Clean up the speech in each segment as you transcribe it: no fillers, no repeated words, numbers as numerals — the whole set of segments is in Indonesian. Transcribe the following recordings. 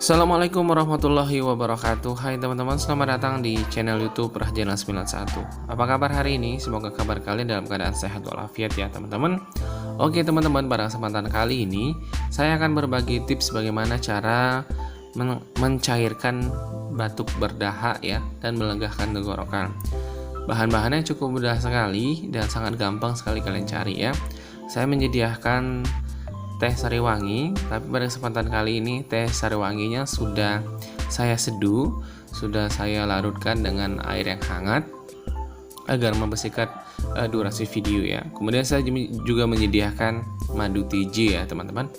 Assalamualaikum warahmatullahi wabarakatuh. Hai teman-teman, selamat datang di channel YouTube Rahjana 91. Apa kabar hari ini? Semoga kabar kalian dalam keadaan sehat walafiat ya teman-teman. Oke teman-teman, pada kesempatan kali ini saya akan berbagi tips bagaimana cara mencairkan batuk berdahak ya, dan melegakan tenggorokan. Bahan-bahannya cukup mudah sekali dan sangat gampang sekali kalian cari ya. Saya menyediakan teh sariwangi, tapi pada kesempatan kali ini teh sariwanginya sudah saya seduh, sudah saya larutkan dengan air yang hangat agar mempersingkat durasi video ya. Kemudian saya juga menyediakan madu TJ ya teman-teman.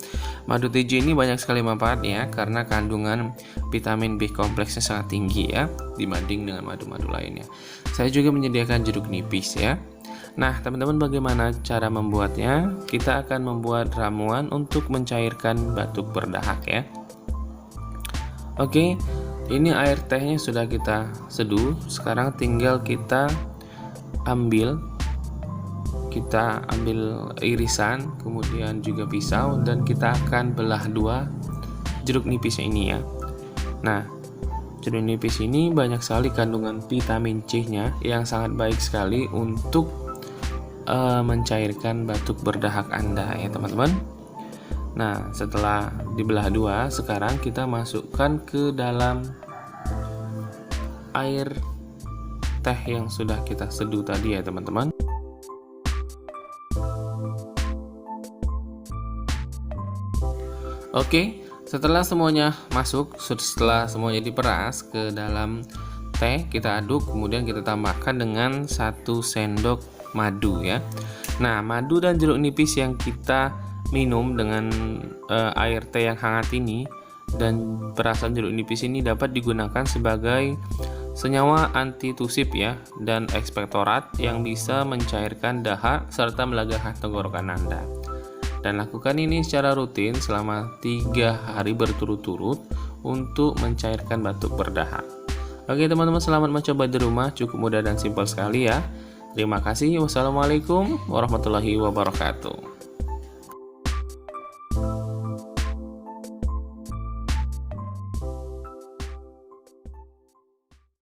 Madu TJ ini banyak sekali manfaatnya karena kandungan vitamin B kompleksnya sangat tinggi ya dibanding dengan madu-madu lainnya. Saya juga menyediakan jeruk nipis ya. Nah teman-teman, bagaimana cara membuatnya? Kita akan membuat ramuan untuk mencairkan batuk berdahak ya. Oke, ini air tehnya sudah kita seduh. Sekarang tinggal kita ambil irisan, kemudian juga pisau, dan kita akan belah dua jeruk nipisnya ini ya. Nah, jeruk nipis ini banyak sekali kandungan vitamin C-nya yang sangat baik sekali untuk mencairkan batuk berdahak Anda ya teman-teman. Nah, setelah dibelah dua, sekarang kita masukkan ke dalam air teh yang sudah kita seduh tadi ya teman-teman. Oke, setelah semuanya masuk, setelah semuanya diperas ke dalam teh, kita aduk, kemudian kita tambahkan dengan 1 sendok madu ya. Nah, madu dan jeruk nipis yang kita minum dengan air teh yang hangat ini dan perasan jeruk nipis ini dapat digunakan sebagai senyawa antitusif ya, dan ekspektorat yang bisa mencairkan dahak serta melegakan tenggorokan Anda. Dan lakukan ini secara rutin selama 3 hari berturut-turut untuk mencairkan batuk berdahak. Oke teman-teman, selamat mencoba di rumah, cukup mudah dan simpel sekali ya. Terima kasih. Wassalamualaikum warahmatullahi wabarakatuh.